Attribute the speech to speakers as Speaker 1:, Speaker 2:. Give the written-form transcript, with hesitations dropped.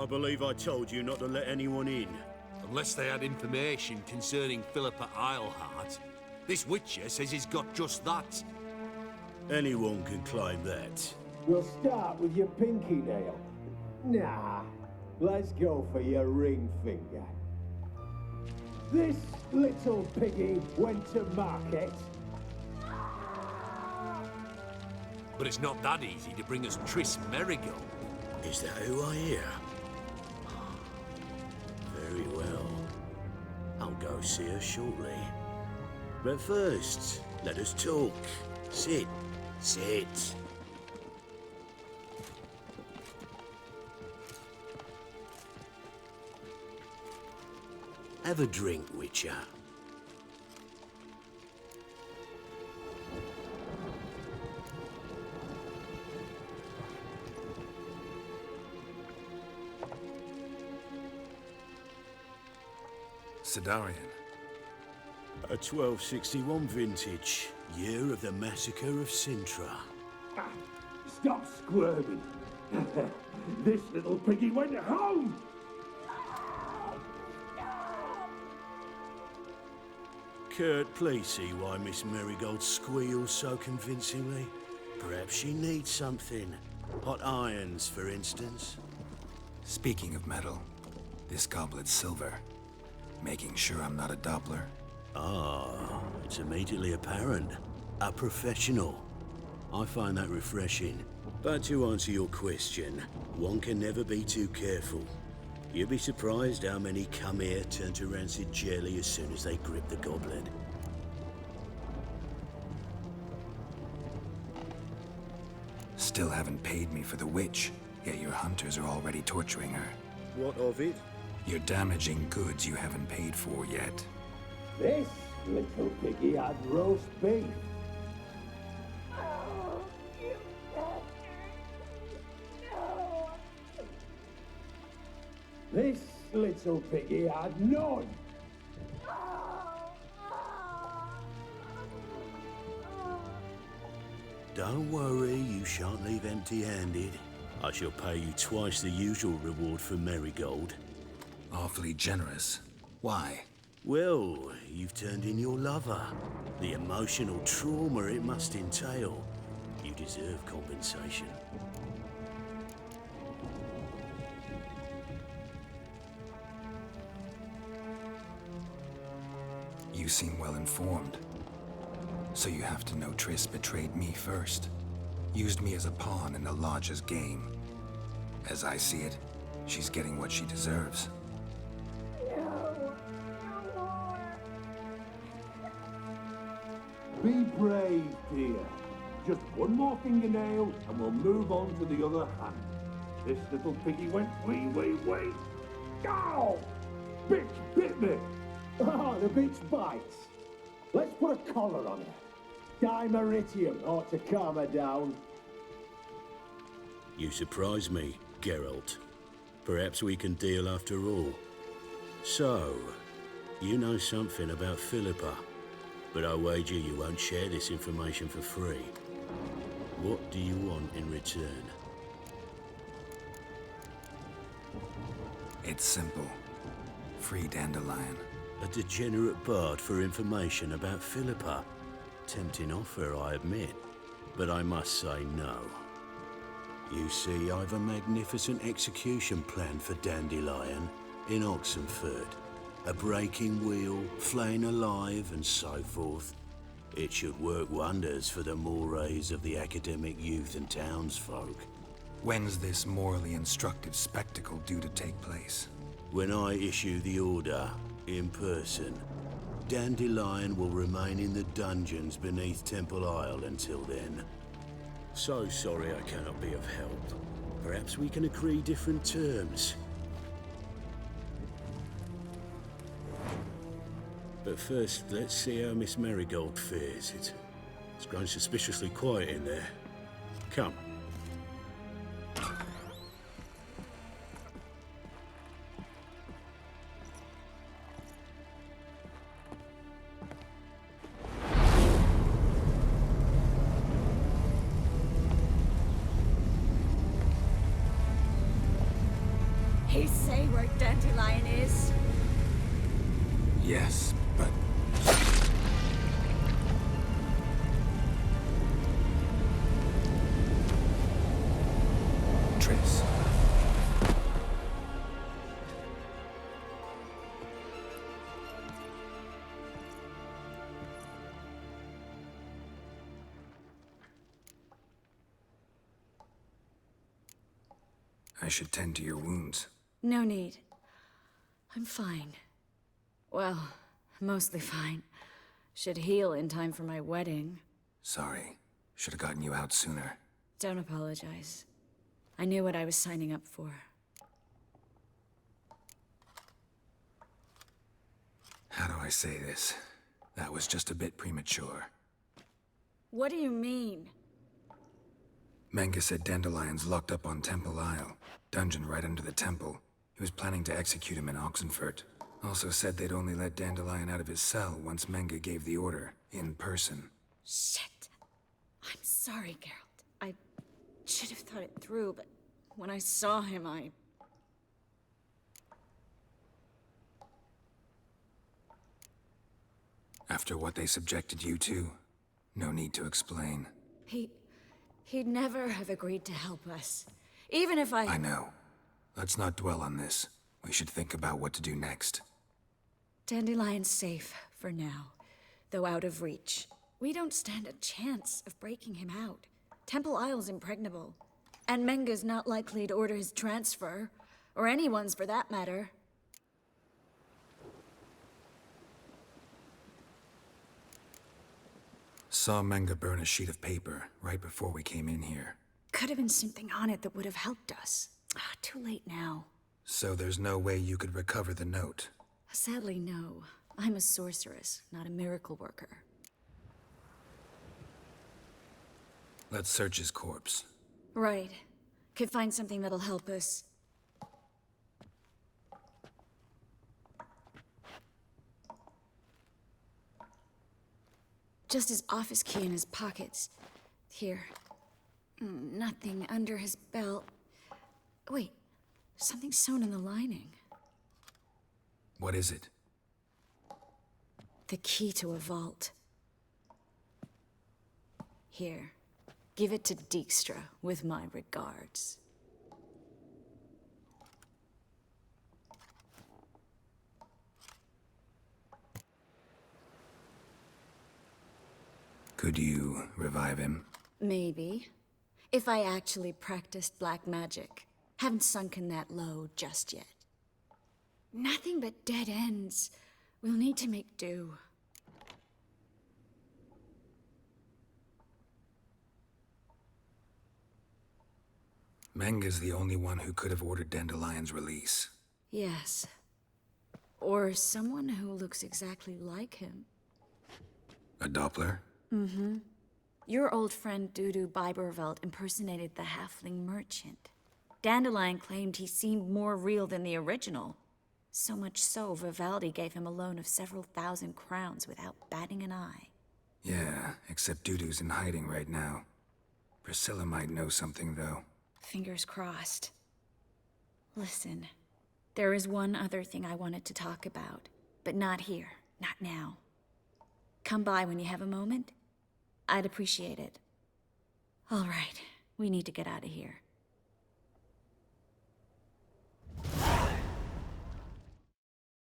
Speaker 1: I believe I told you not to let anyone in.
Speaker 2: Unless they had information concerning Philippa Eilhart. This Witcher says he's got just that.
Speaker 1: Anyone can claim that.
Speaker 3: We'll start with your pinky nail. Nah, let's go for your ring finger. This little piggy went to market.
Speaker 2: But it's not that easy to bring us Triss Merigold.
Speaker 1: Is that who I hear? Very well. I'll go see her shortly. But first, let us talk. Sit. Sit. Have a drink, Witcher.
Speaker 4: Sidarian.
Speaker 1: A 1261 vintage, year of the massacre of Sintra.
Speaker 3: Stop squirming. This little piggy went home.
Speaker 1: Kurt, please see why Miss Merigold squeals so convincingly. Perhaps she needs something. Hot irons, for instance.
Speaker 4: Speaking of metal, this goblet's silver. Making sure I'm not a Doppler.
Speaker 1: Ah, it's immediately apparent. A professional. I find that refreshing. But to answer your question, one can never be too careful. You'd be surprised how many come here turn to rancid jelly as soon as they grip the goblet.
Speaker 4: Still haven't paid me for the witch, yet your hunters are already torturing her.
Speaker 1: What of it?
Speaker 4: You're damaging goods you haven't paid for yet.
Speaker 3: This little piggy had roast beef. This little piggy had none.
Speaker 1: Don't worry, you shan't leave empty-handed. I shall pay you twice the usual reward for Merigold.
Speaker 4: Awfully generous. Why?
Speaker 1: Well, you've turned in your lover. The emotional trauma it must entail. You deserve compensation.
Speaker 4: You seem well informed. So you have to know Triss betrayed me first. Used me as a pawn in the Lodge's game. As I see it, she's getting what she deserves.
Speaker 3: Be brave, dear. Just one more fingernail and we'll move on to the other hand. This little piggy went wee. Ow! Bitch bit me! Oh, the bitch bites. Let's put a collar on her. Dimeritium ought to calm her down.
Speaker 1: You surprise me, Geralt. Perhaps we can deal after all. So, you know something about Philippa, but I wager you won't share this information for free. What do you want in return?
Speaker 4: It's simple. Free Dandelion.
Speaker 1: A degenerate bard for information about Philippa. Tempting offer, I admit, but I must say no. You see, I've a magnificent execution plan for Dandelion in Oxenford. A breaking wheel, flaying alive, and so forth. It should work wonders for the mores of the academic youth and townsfolk.
Speaker 4: When's this morally instructive spectacle due to take place?
Speaker 1: When I issue the order, in person, Dandelion will remain in the dungeons beneath Temple Isle until then. So sorry I cannot be of help. Perhaps we can agree different terms. But first, let's see how Miss Merigold fares. It's grown suspiciously quiet in there. Come.
Speaker 5: he say where Dandelion is?
Speaker 4: Yes, but... Triss. I should tend to your wounds.
Speaker 5: No need. I'm fine. Well, mostly fine. Should heal in time for my wedding.
Speaker 4: Sorry. Should have gotten you out sooner.
Speaker 5: Don't apologize. I knew what I was signing up for.
Speaker 4: How do I say this? That was just a bit premature.
Speaker 5: What do you mean?
Speaker 4: Menge said Dandelion's locked up on Temple Isle. Dungeon right under the temple. He was planning to execute him in Oxenfurt. Also said they'd only let Dandelion out of his cell once Menge gave the order, in person.
Speaker 5: Shit. I'm sorry, Geralt. I should have thought it through, but when I saw him,
Speaker 4: After what they subjected you to, no need to explain.
Speaker 5: He'd never have agreed to help us. Even if
Speaker 4: I know. Let's not dwell on this. We should think about what to do next.
Speaker 5: Dandelion's safe, for now. Though out of reach. We don't stand a chance of breaking him out. Temple Isle's impregnable. And Menge's not likely to order his transfer. Or anyone's, for that matter.
Speaker 4: Saw Menge burn a sheet of paper right before we came in here.
Speaker 5: Could have been something on it that would have helped us. Too late now.
Speaker 4: So there's no way you could recover the note?
Speaker 5: Sadly, no. I'm a sorceress, not a miracle worker.
Speaker 4: Let's search his corpse.
Speaker 5: Right. Could find something that'll help us. Just his office key in his pockets. Here. Nothing under his belt. Wait, something sewn in the lining.
Speaker 4: What is it?
Speaker 5: The key to a vault. Here. Give it to Dijkstra, with my regards.
Speaker 4: Could you revive him?
Speaker 5: Maybe. If I actually practiced black magic. Haven't sunken that low just yet. Nothing but dead ends. We'll need to make do.
Speaker 4: Menge's the only one who could have ordered Dandelion's release.
Speaker 5: Yes. Or someone who looks exactly like him.
Speaker 4: A Doppler?
Speaker 5: Mm-hmm. Your old friend Dudu Biberveld impersonated the halfling merchant. Dandelion claimed he seemed more real than the original. So much so, Vivaldi gave him a loan of several thousand crowns without batting an eye.
Speaker 4: Yeah, except Dudu's in hiding right now. Priscilla might know something, though.
Speaker 5: Fingers crossed. Listen, there is one other thing I wanted to talk about, but not here, not now. Come by when you have a moment. I'd appreciate it. All right, we need to get out of here.